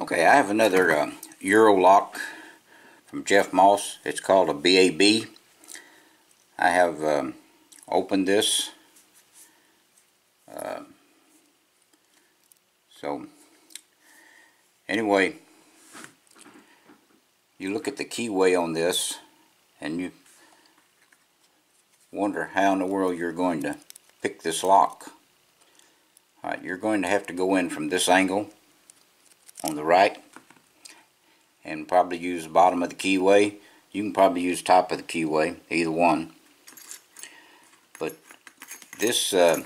Okay, I have another Euro lock from Jeff Moss. It's called a BAB. I have opened this. So anyway, you look at the keyway on this and you wonder how in the world you're going to pick this lock. Alright, you're going to have to go in from this angle on the right and probably use the bottom of the keyway. You can probably use top of the keyway, either one. But this is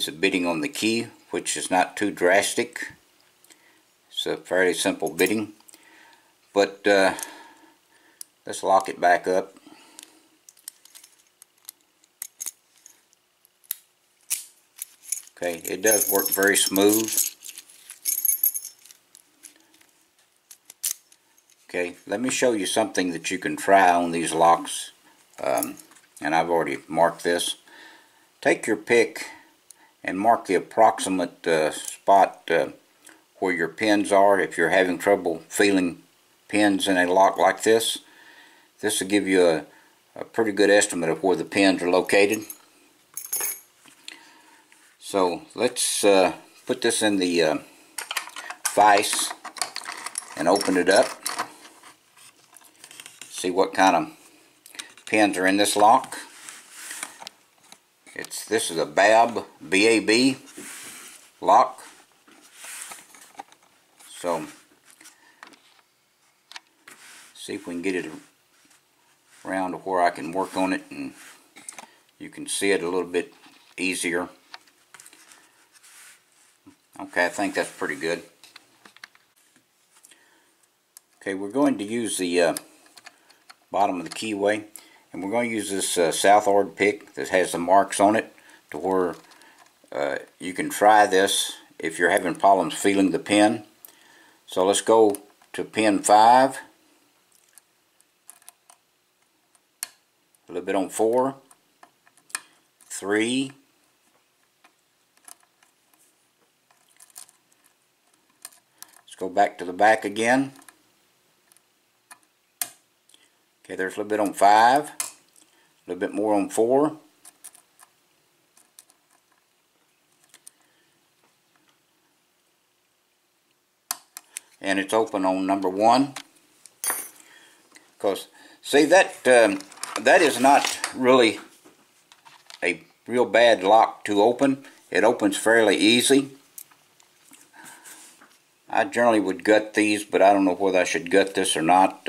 a bitting on the key, which is not too drastic. It's a fairly simple bitting. But let's lock it back up. Okay, it does work very smooth. Okay, let me show you something that you can try on these locks, and I've already marked this. Take your pick and mark the approximate spot where your pins are. If you're having trouble feeling pins in a lock like this, this will give you a pretty good estimate of where the pins are located. So let's put this in the vise and open it up. See what kind of pins are in this lock. This is a BAB lock. So see if we can get it around to where I can work on it and you can see it a little bit easier. Okay, I think that's pretty good. Okay, we're going to use the bottom of the keyway, and we're going to use this southward pick that has the marks on it to where you can try this if you're having problems feeling the pin. So let's go to pin 5, a little bit on 4, 3, let's go back to the back again. Okay, there's a little bit on 5, a little bit more on 4. And it's open on number 1. Because, see, that is not really a real bad lock to open. It opens fairly easy. I generally would gut these, but I don't know whether I should gut this or not.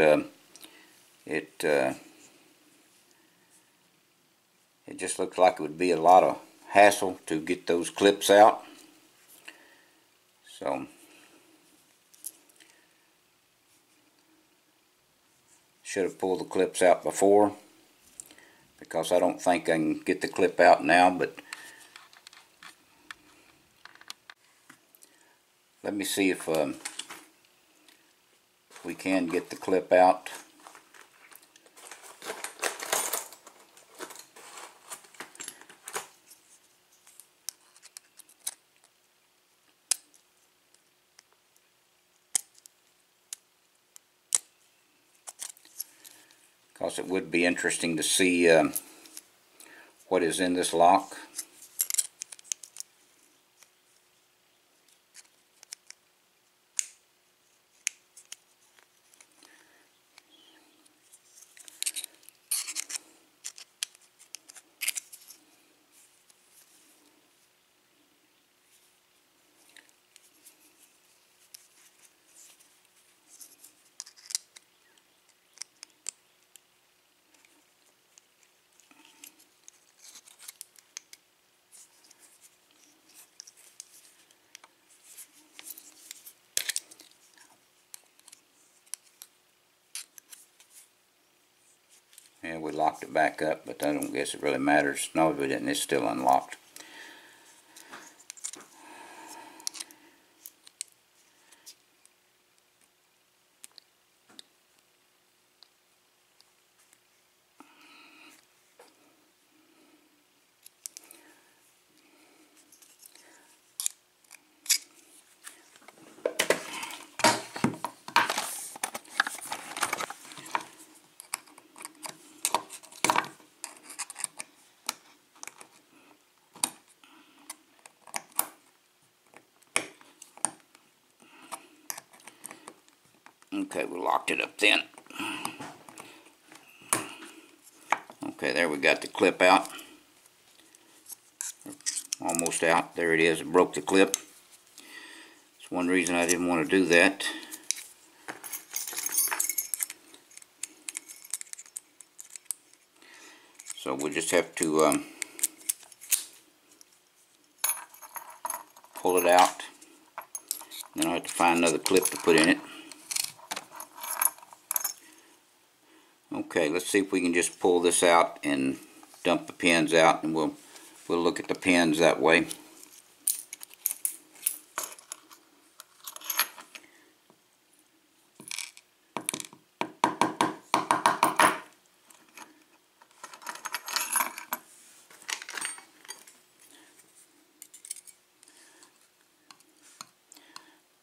It just looks like it would be a lot of hassle to get those clips out. So should have pulled the clips out before, because I don't think I can get the clip out now, but let me see if we can get the clip out. Because it would be interesting to see what is in this lock. And we locked it back up, but I don't guess it really matters. No, we didn't. It's still unlocked. Okay, we locked it up then. Okay, there we got the clip out. Almost out. There it is. It broke the clip. That's one reason I didn't want to do that. So we'll just have to pull it out. Then I'll have to find another clip to put in it. Okay, let's see if we can just pull this out and dump the pins out, and we'll look at the pins that way.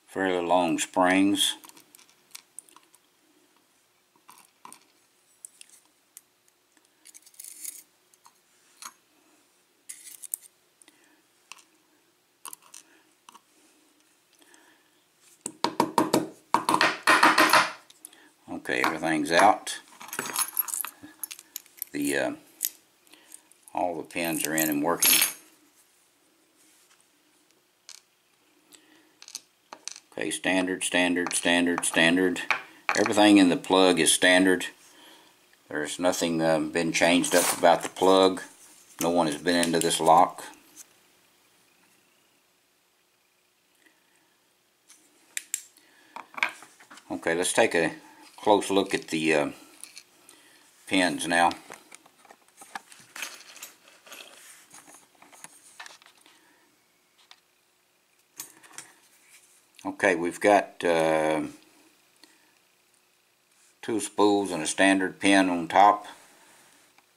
Fairly long springs. Okay, everything's out. All the pins are in and working. Okay, standard. Everything in the plug is standard. There's nothing been changed up about the plug. No one has been into this lock. Okay, let's take a close look at the pins now. Okay, we've got 2 spools and a standard pin on top,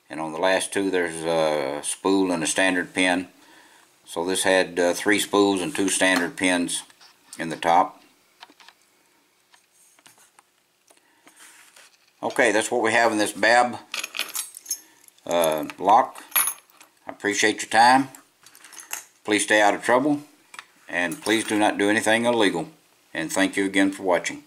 and on the last 2 there's a spool and a standard pin. So this had 3 spools and 2 standard pins in the top. Okay, that's what we have in this BAB lock. I appreciate your time. Please stay out of trouble, and please do not do anything illegal. And thank you again for watching.